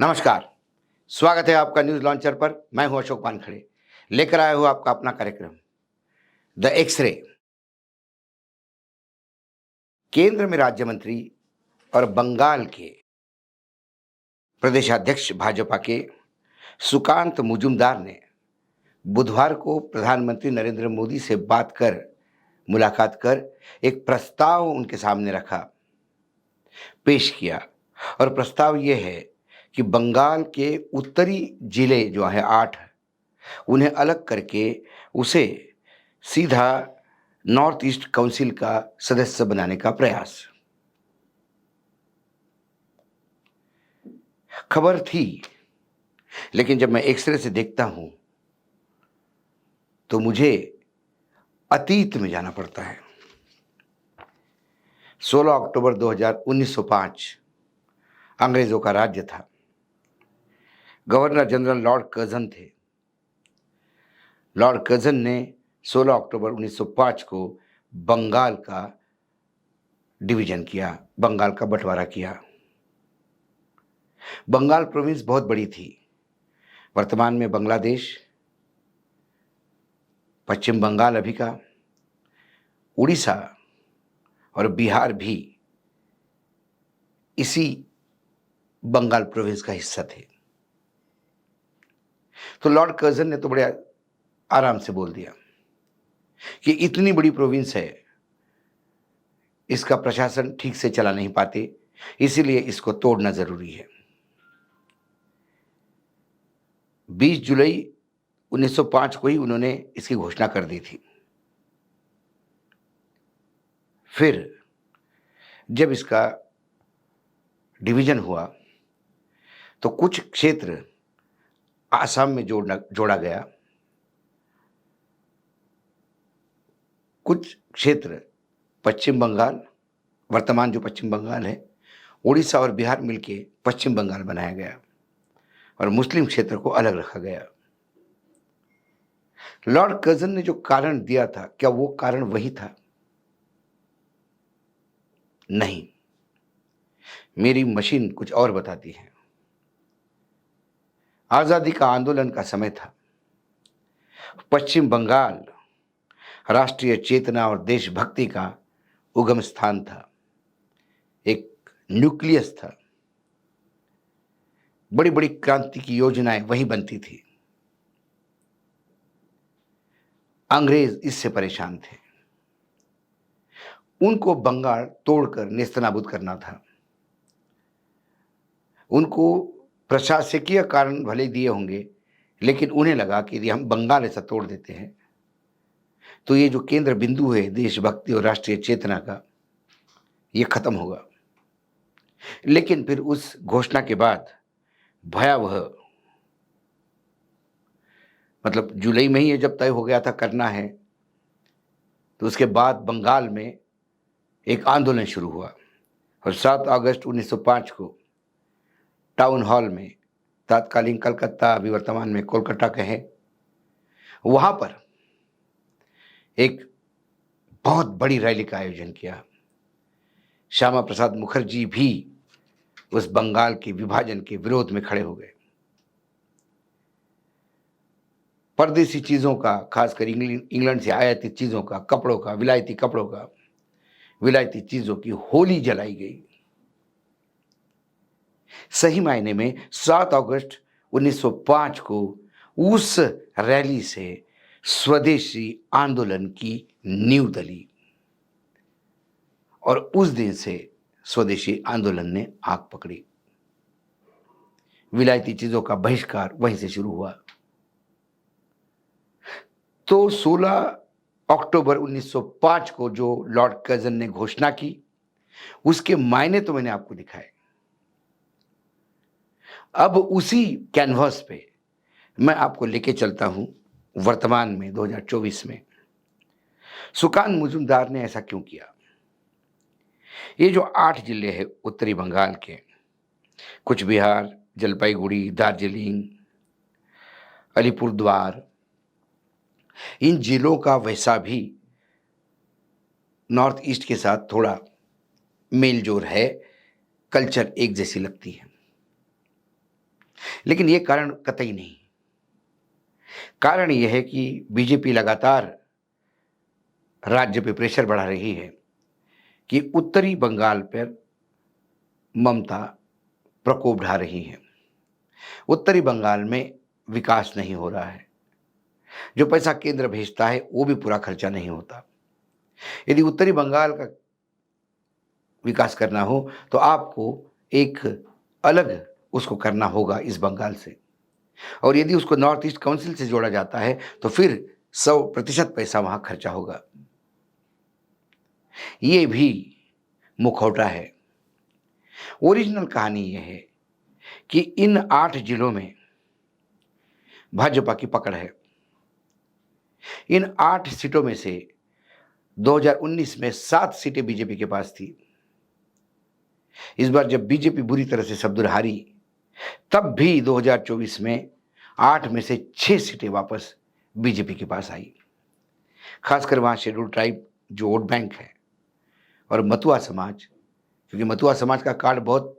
नमस्कार। स्वागत है आपका न्यूज़ लॉन्चर पर। मैं हूं अशोक वानखड़े। लेकर आया हूं आपका अपना कार्यक्रम द एक्स-रे। केंद्र में राज्य मंत्री और बंगाल के प्रदेशाध्यक्ष भाजपा के सुकांत मुजुमदार ने बुधवार को प्रधानमंत्री नरेंद्र मोदी से मुलाकात कर एक प्रस्ताव उनके सामने रखा, पेश किया। और प्रस्ताव यह है कि बंगाल के उत्तरी जिले जो हैं 8, उन्हें अलग करके उसे सीधा नॉर्थ ईस्ट काउंसिल का सदस्य बनाने का प्रयास। खबर थी, लेकिन जब मैं एक्सरे से देखता हूं तो मुझे अतीत में जाना पड़ता है। 16 अक्टूबर 1905 अंग्रेजों का राज्य था। गवर्नर जनरल लॉर्ड कर्जन थे। लॉर्ड कर्जन ने 16 अक्टूबर 1905 को बंगाल का डिवीजन किया, बंगाल का बंटवारा किया। बंगाल प्रोविंस बहुत बड़ी थी। वर्तमान में बांग्लादेश, पश्चिम बंगाल अभी का, उड़ीसा और बिहार भी इसी बंगाल प्रोविंस का हिस्सा थे। तो लॉर्ड कर्जन ने तो बड़े आराम से बोल दिया कि इतनी बड़ी प्रोविंस है, इसका प्रशासन ठीक से चला नहीं पाते, इसीलिए इसको तोड़ना जरूरी है। 20 जुलाई 1905 को ही उन्होंने इसकी घोषणा कर दी थी। फिर जब इसका डिवीजन हुआ तो कुछ क्षेत्र आसाम में जोड़ा गया, कुछ क्षेत्र पश्चिम बंगाल, वर्तमान जो पश्चिम बंगाल है, उड़ीसा और बिहार मिलके पश्चिम बंगाल बनाया गया और मुस्लिम क्षेत्र को अलग रखा गया। लॉर्ड कर्जन ने जो कारण दिया था, क्या वो कारण वही था? नहीं, मेरी मशीन कुछ और बताती है। आजादी का आंदोलन का समय था। पश्चिम बंगाल राष्ट्रीय चेतना और देशभक्ति का उगम स्थान था, एक न्यूक्लियस था। बड़ी बड़ी क्रांति की योजनाएं वहीं बनती थी। अंग्रेज इससे परेशान थे। उनको बंगाल तोड़कर नेस्तनाबूद करना था। उनको प्रशासकीय कारण भले दिए होंगे, लेकिन उन्हें लगा कि यदि हम बंगाल ऐसा तोड़ देते हैं तो ये जो केंद्र बिंदु है देशभक्ति और राष्ट्रीय चेतना का, ये खत्म होगा। लेकिन फिर उस घोषणा के बाद भयावह, मतलब जुलाई में ही ये जब तय हो गया था करना है, तो उसके बाद बंगाल में एक आंदोलन शुरू हुआ और 7 अगस्त 1905 को टाउन हॉल में, तत्कालीन कलकत्ता, अभी वर्तमान में कोलकाता कहें, वहां पर एक बहुत बड़ी रैली का आयोजन किया। श्यामा प्रसाद मुखर्जी भी उस बंगाल के विभाजन के विरोध में खड़े हो गए। परदेसी चीजों का, खासकर इंग्लैंड से आयातित चीजों का, कपड़ों का, विलायती कपड़ों का, विलायती चीजों की होली जलाई गई। सही मायने में 7 अगस्त 1905 को उस रैली से स्वदेशी आंदोलन की नींव डली और उस दिन से स्वदेशी आंदोलन ने आग पकड़ी। विलायती चीजों का बहिष्कार वहीं से शुरू हुआ। तो 16 अक्टूबर 1905 को जो लॉर्ड कर्जन ने घोषणा की, उसके मायने तो मैंने आपको दिखाए। अब उसी कैनवास पे मैं आपको लेके चलता हूं वर्तमान में 2024 में। सुकांत मुजुमदार ने ऐसा क्यों किया? ये जो 8 जिले हैं उत्तरी बंगाल के, कुछ बिहार, जलपाईगुड़ी, दार्जिलिंग, अलीपुरद्वार, इन जिलों का वैसा भी नॉर्थ ईस्ट के साथ थोड़ा मेल जोल है, कल्चर एक जैसी लगती है। लेकिन ये कारण कतई नहीं। कारण यह है कि बीजेपी लगातार राज्य पे प्रेशर बढ़ा रही है कि उत्तरी बंगाल पर ममता प्रकोप ढा रही है। उत्तरी बंगाल में विकास नहीं हो रहा है। जो पैसा केंद्र भेजता है वो भी पूरा खर्चा नहीं होता। यदि उत्तरी बंगाल का विकास करना हो तो आपको एक अलग उसको करना होगा इस बंगाल से, और यदि उसको नॉर्थ ईस्ट काउंसिल से जोड़ा जाता है तो फिर 100% पैसा वहां खर्चा होगा। ये भी मुखौटा है। ओरिजिनल कहानी यह है कि इन 8 जिलों में भाजपा की पकड़ है। इन 8 सीटों में से 2019 में 7 सीटें बीजेपी के पास थी। इस बार जब बीजेपी बुरी तरह से सबदुर हारी, तब भी 2024 में 8 में से 6 सीटें वापस बीजेपी के पास आई। खासकर वहां शेड्यूल ट्राइब जो वोट बैंक है और मतुआ समाज, क्योंकि मतुआ समाज का कार्ड बहुत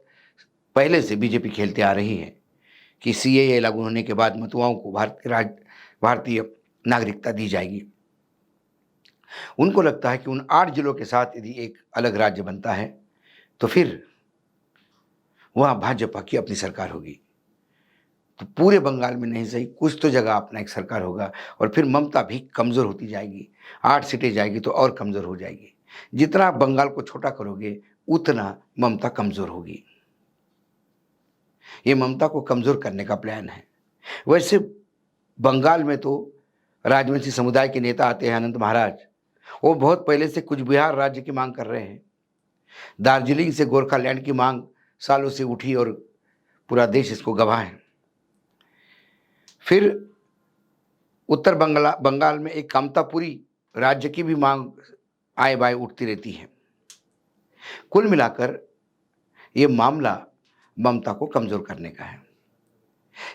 पहले से बीजेपी खेलते आ रही है कि सीएए लागू होने के बाद मतुआओं को भारतीय नागरिकता दी जाएगी। उनको लगता है कि उन 8 जिलों के साथ यदि एक अलग राज्य बनता है तो फिर वहां भाजपा की अपनी सरकार होगी। तो पूरे बंगाल में नहीं सही, कुछ तो जगह अपना एक सरकार होगा और फिर ममता भी कमजोर होती जाएगी। 8 सीटें जाएगी तो और कमजोर हो जाएगी। जितना बंगाल को छोटा करोगे उतना ममता कमजोर होगी। ये ममता को कमजोर करने का प्लान है। वैसे बंगाल में तो राजवंशी समुदाय के नेता आते हैं, अनंत महाराज, वो बहुत पहले से कुछ बिहार राज्य की मांग कर रहे हैं। दार्जिलिंग से गोरखालैंड की मांग सालों से उठी और पूरा देश इसको गवाह है। फिर उत्तर बंगाल में एक कामतापुरी राज्य की भी मांग आए बाय उठती रहती है। कुल मिलाकर ये मामला ममता को कमजोर करने का है।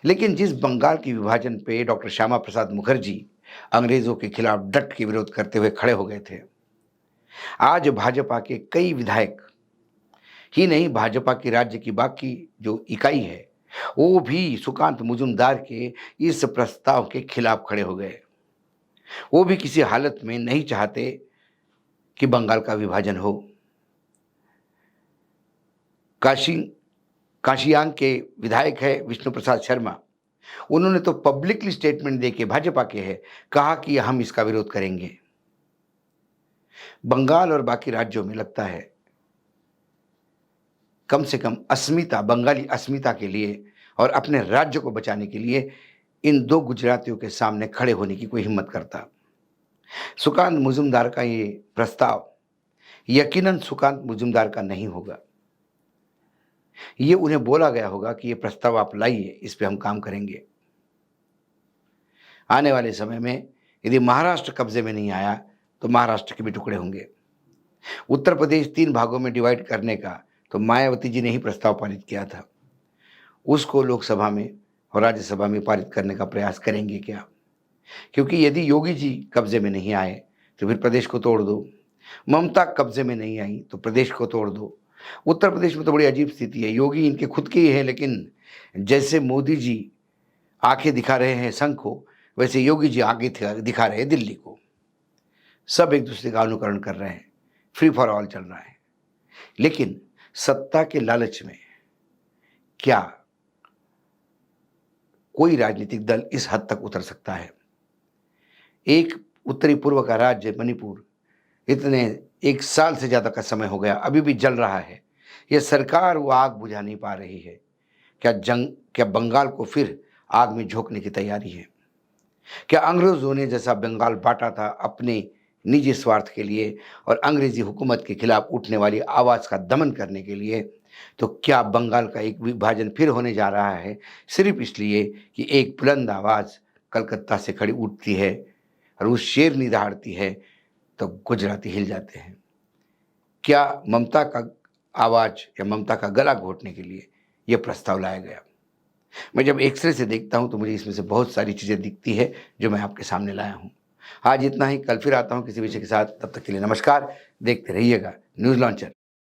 लेकिन जिस बंगाल की विभाजन पे डॉक्टर श्यामा प्रसाद मुखर्जी अंग्रेजों के खिलाफ डट के विरोध करते हुए खड़े हो गए थे, आज भाजपा के कई विधायक ही नहीं, भाजपा की राज्य की बाकी जो इकाई है वो भी सुकांत मुजुमदार के इस प्रस्ताव के खिलाफ खड़े हो गए। वो भी किसी हालत में नहीं चाहते कि बंगाल का विभाजन हो। काशियांग के विधायक है विष्णु प्रसाद शर्मा, उन्होंने तो पब्लिकली स्टेटमेंट देके, भाजपा के है, कहा कि हम इसका विरोध करेंगे। बंगाल और बाकी राज्यों में लगता है कम से कम अस्मिता, बंगाली अस्मिता के लिए और अपने राज्य को बचाने के लिए इन 2 गुजरातियों के सामने खड़े होने की कोई हिम्मत करता। सुकांत मुजुमदार का ये प्रस्ताव यकीनन सुकांत मुजुमदार का नहीं होगा। ये उन्हें बोला गया होगा कि ये प्रस्ताव आप लाइए, इस पे हम काम करेंगे। आने वाले समय में यदि महाराष्ट्र कब्जे में नहीं आया तो महाराष्ट्र के भी टुकड़े होंगे। उत्तर प्रदेश 3 भागों में डिवाइड करने का तो मायावती जी ने ही प्रस्ताव पारित किया था। उसको लोकसभा में और राज्यसभा में पारित करने का प्रयास करेंगे क्या? क्योंकि यदि योगी जी कब्जे में नहीं आए तो फिर प्रदेश को तोड़ दो, ममता कब्जे में नहीं आई तो प्रदेश को तोड़ दो। उत्तर प्रदेश में तो बड़ी अजीब स्थिति है। योगी इनके खुद के ही है, लेकिन जैसे मोदी जी आंखें दिखा रहे हैं संघ को, वैसे योगी जी आगे दिखा रहे हैं दिल्ली को। सब एक दूसरे का अनुकरण कर रहे हैं, फ्री फॉर ऑल चल रहा है। लेकिन सत्ता के लालच में क्या कोई राजनीतिक दल इस हद तक उतर सकता है? एक उत्तरी पूर्व का राज्य मणिपुर, इतने 1 साल से ज्यादा का समय हो गया, अभी भी जल रहा है। यह सरकार वो आग बुझा नहीं पा रही है। क्या बंगाल को फिर आग में झोंकने की तैयारी है? क्या अंग्रेजों ने जैसा बंगाल बांटा था अपने निजी स्वार्थ के लिए और अंग्रेजी हुकूमत के खिलाफ उठने वाली आवाज का दमन करने के लिए, तो क्या बंगाल का एक विभाजन फिर होने जा रहा है सिर्फ इसलिए कि एक बुलंद आवाज कलकत्ता से खड़ी उठती है और उस शेरनी दहाड़ती है तो गुजराती हिल जाते हैं? क्या ममता का आवाज या ममता का गला घोटने के लिए यह प्रस्ताव लाया गया? मैं जब एक्सरे से देखता हूं तो मुझे इसमें से बहुत सारी चीजें दिखती है जो मैं आपके सामने लाया हूं। आज इतना ही, कल फिर आता हूं किसी विषय के साथ। तब तक के लिए नमस्कार। देखते रहिएगा न्यूज लॉन्चर।